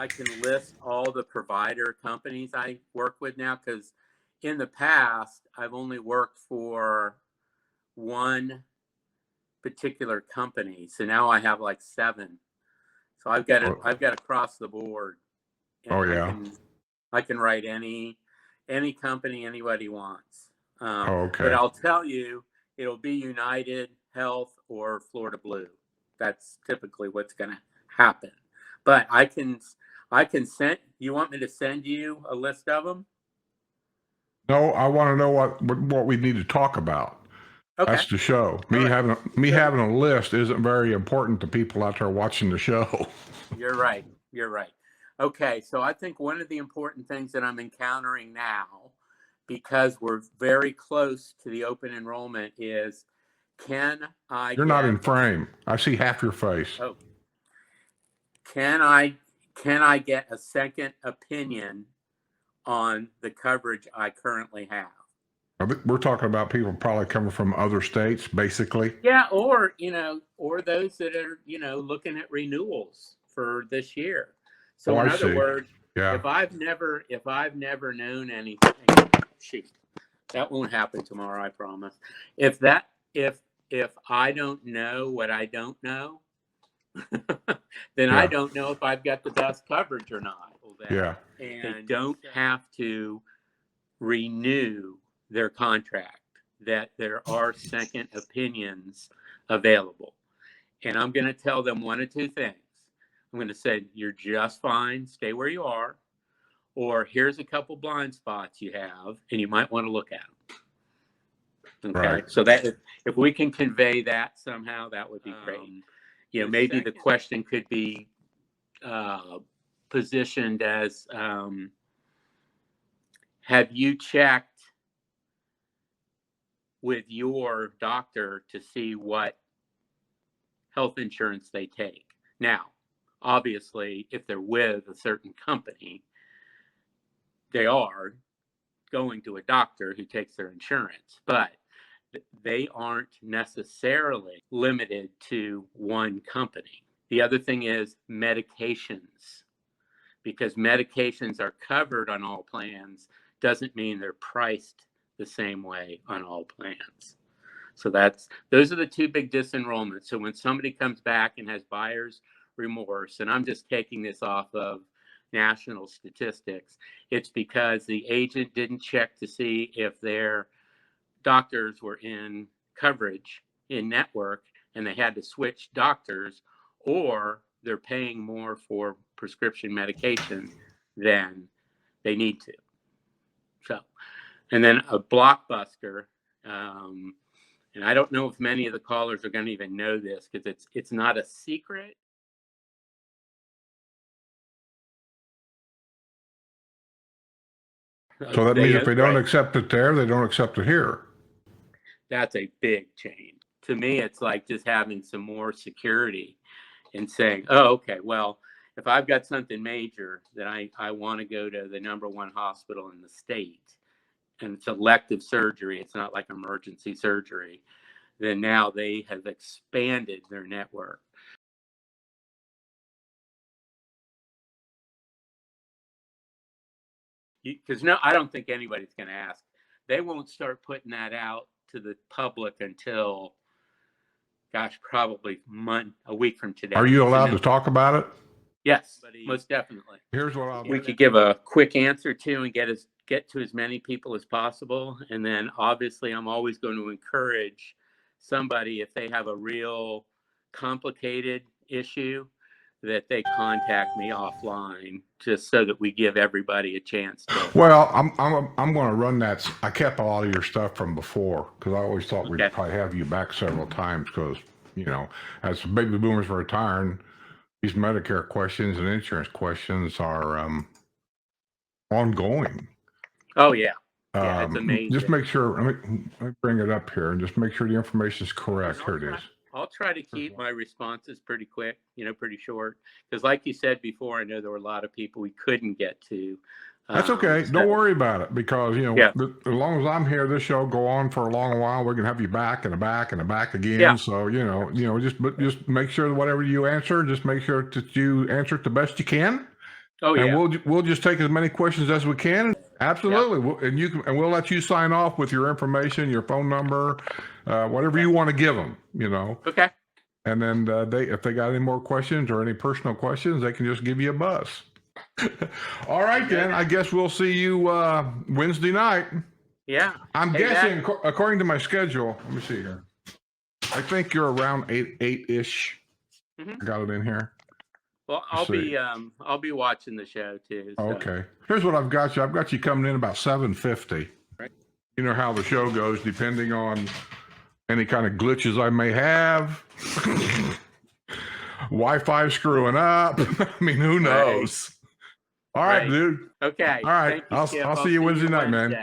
I can list all the provider companies I work with now, because in the past, I've only worked for one particular company. So now I have like 7. So I've got across the board. And Oh yeah. I can write any company anybody wants. Okay. But I'll tell you, it'll be United Health or Florida Blue. That's typically what's going to happen. But I can send. You want me to send you a list of them? No, I want to know what we need to talk about. Okay. That's the show. Having a list isn't very important to people out there watching the show. You're right. Okay, so I think one of the important things that I'm encountering now, because we're very close to the open enrollment, is You're not in frame. I see half your face. Oh. Can I get a second opinion on the coverage I currently have? We're talking about people probably coming from other states, basically. Yeah, or those that are, looking at renewals for this year. So in other words, if I've never known anything, shoot, that won't happen tomorrow, I promise. If I don't know what I don't know, then I don't know if I've got the best coverage or not. And they don't have to renew their contract, that there are second opinions available. And I'm going to tell them one of two things. I'm going to say, you're just fine, stay where you are, or here's a couple blind spots you have, and you might want to look at them. Okay, so that if we can convey that somehow, that would be great. Maybe the question could be positioned as, have you checked with your doctor to see what health insurance they take? Now, obviously, if they're with a certain company, they are going to a doctor who takes their insurance, but they aren't necessarily limited to one company. The other thing is medications. Because medications are covered on all plans doesn't mean they're priced the same way on all plans. So those are the two big disenrollments. So when somebody comes back and has buyer's remorse, and I'm just taking this off of national statistics, it's because the agent didn't check to see if their doctors were in coverage in network and they had to switch doctors, or they're paying more for prescription medication than they need to. So, and then a blockbuster, and I don't know if many of the callers are going to even know this because it's not a secret. So that means if they don't accept it there, they don't accept it here. That's a big change. To me, it's like just having some more security and saying, oh, okay, well, if I've got something major that I want to go to the #1 hospital in the state, and it's elective surgery, it's not like emergency surgery, then now they have expanded their network. Because I don't think anybody's going to ask. They won't start putting that out to the public until, gosh, probably a week from today. Are you allowed to talk about it? Yes, most definitely. Here's what we could give a quick answer to and get to as many people as possible. And then obviously I'm always going to encourage somebody, if they have a real complicated issue, that they contact me offline, just so that we give everybody a chance to. Well, I'm going to run that. I kept a lot of your stuff from before because I always thought we'd probably have you back several times because, as baby boomers are retiring, these Medicare questions and insurance questions are ongoing. Oh, yeah. Yeah, it's amazing. Just make sure, let me bring it up here and just make sure the information is correct. Here it is. I'll try to keep my responses pretty quick, pretty short. Because like you said before, I know there were a lot of people we couldn't get to. That's okay. Don't worry about it because, as long as I'm here, this show will go on for a long while. We're going to have you back and back and back again. Yeah. So, just make sure that whatever you answer, just make sure that you answer it the best you can. Oh And yeah. we'll just take as many questions as we can. Absolutely. And we'll let you sign off with your information, your phone number, whatever you want to give them, Okay. And then if they got any more questions or any personal questions, they can just give you a buzz. All right, then. I guess we'll see you Wednesday night. Yeah. I'm guessing, according to my schedule, let me see here. I think you're around 8-ish. Mm-hmm. I got it in here. Well, I'll be watching the show too. So. Okay. Here's what I've got you. I've got you coming in about 7:50. Right. You know how the show goes, depending on any kind of glitches I may have. Wi-Fi screwing up. I mean, who knows? All right, dude. Okay. All right. Thank you, Skip. I'll see you Wednesday night, man.